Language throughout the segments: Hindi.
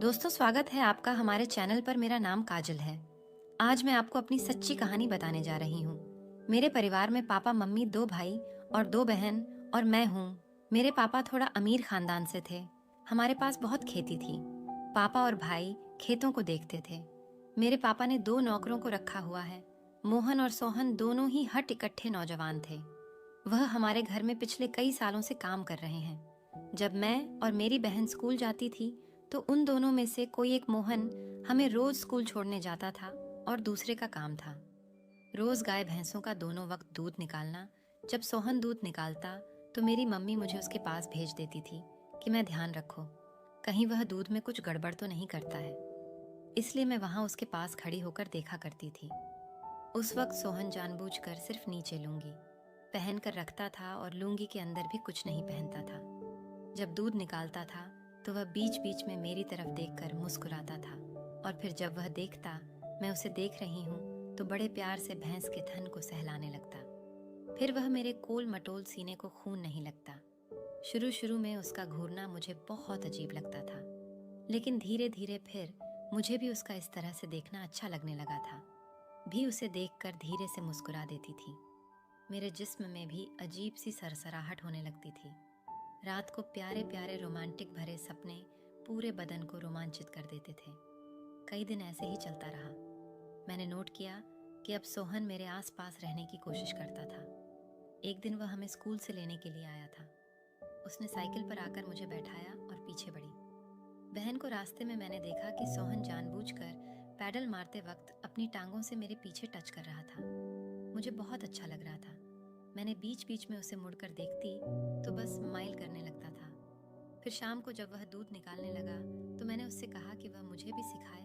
दोस्तों, स्वागत है आपका हमारे चैनल पर। मेरा नाम काजल है। आज मैं आपको अपनी सच्ची कहानी बताने जा रही हूँ। मेरे परिवार में पापा मम्मी, 2 भाई और 2 बहन और मैं हूँ। मेरे पापा थोड़ा अमीर खानदान से थे। हमारे पास बहुत खेती थी। पापा और भाई खेतों को देखते थे। मेरे पापा ने 2 नौकरों को रखा हुआ है। मोहन और सोहन दोनों ही हट इकट्ठे नौजवान थे। वह हमारे घर में पिछले कई सालों से काम कर रहे हैं। जब मैं और मेरी बहन स्कूल जाती थी तो उन दोनों में से कोई एक, मोहन, हमें रोज स्कूल छोड़ने जाता था और दूसरे का काम था रोज गाय भैंसों का दोनों वक्त दूध निकालना। जब सोहन दूध निकालता तो मेरी मम्मी मुझे उसके पास भेज देती थी कि मैं ध्यान रखो, कहीं वह दूध में कुछ गड़बड़ तो नहीं करता है। इसलिए मैं वहां उसके पास खड़ी होकर देखा करती थी। उस वक्त सोहन जानबूझकर सिर्फ नीचे लुंगी पहन कर रखता था और लुंगी के अंदर भी कुछ नहीं पहनता था। जब दूध निकालता था तो वह बीच बीच में मेरी तरफ देखकर मुस्कुराता था, और फिर जब वह देखता मैं उसे देख रही हूँ तो बड़े प्यार से भैंस के थन को सहलाने लगता। फिर वह मेरे कोल मटोल सीने को खून नहीं लगता। शुरू शुरू में उसका घूरना मुझे बहुत अजीब लगता था, लेकिन धीरे धीरे फिर मुझे भी उसका इस तरह से देखना अच्छा लगने लगा था। भी उसे देखकर धीरे से मुस्कुरा देती थी। मेरे जिस्म में भी अजीब सी सरसराहट होने लगती थी। रात को प्यारे प्यारे रोमांटिक भरे सपने पूरे बदन को रोमांचित कर देते थे। कई दिन ऐसे ही चलता रहा। मैंने नोट किया कि अब सोहन मेरे आसपास रहने की कोशिश करता था। एक दिन वह हमें स्कूल से लेने के लिए आया था। उसने साइकिल पर आकर मुझे बैठाया और पीछे बढ़ी। बहन को रास्ते में मैंने देखा कि सोहन जानबूझकर पैडल मारते वक्त अपनी टांगों से मेरे पीछे टच कर रहा था। मुझे बहुत अच्छा लग रहा था। मैंने बीच बीच में उसे मुड़कर देखती तो बस स्माइल करने लगता था। फिर शाम को जब वह दूध निकालने लगा तो मैंने उससे कहा कि वह मुझे भी सिखाए,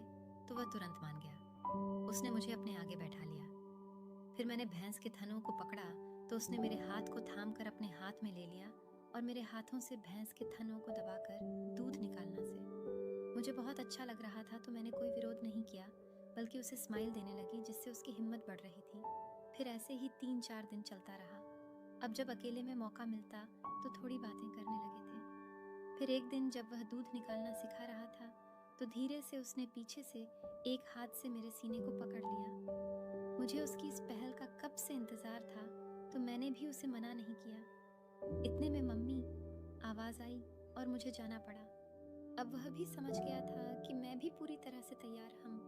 तो वह तुरंत मान गया। उसने मुझे अपने आगे बैठा लिया। फिर मैंने भैंस के थनों को पकड़ा तो उसने मेरे हाथ को थाम कर अपने हाथ में ले लिया और मेरे हाथों से भैंस के थनों को दबाकर दूध निकालना से मुझे बहुत अच्छा लग रहा था, तो मैंने कोई विरोध नहीं किया, बल्कि उसे स्माइल देने लगी, जिससे उसकी हिम्मत बढ़ रही थी। फिर ऐसे ही 3-4 दिन चलता रहा। अब जब अकेले में मौका मिलता तो थोड़ी बातें करने लगे थे। फिर एक दिन जब वह दूध निकालना सिखा रहा था तो धीरे से उसने पीछे से एक हाथ से मेरे सीने को पकड़ लिया। मुझे उसकी इस पहल का कब से इंतजार था, तो मैंने भी उसे मना नहीं किया। इतने में मम्मी आवाज आई और मुझे जाना पड़ा। अब वह भी समझ गया था कि मैं भी पूरी तरह से तैयार हम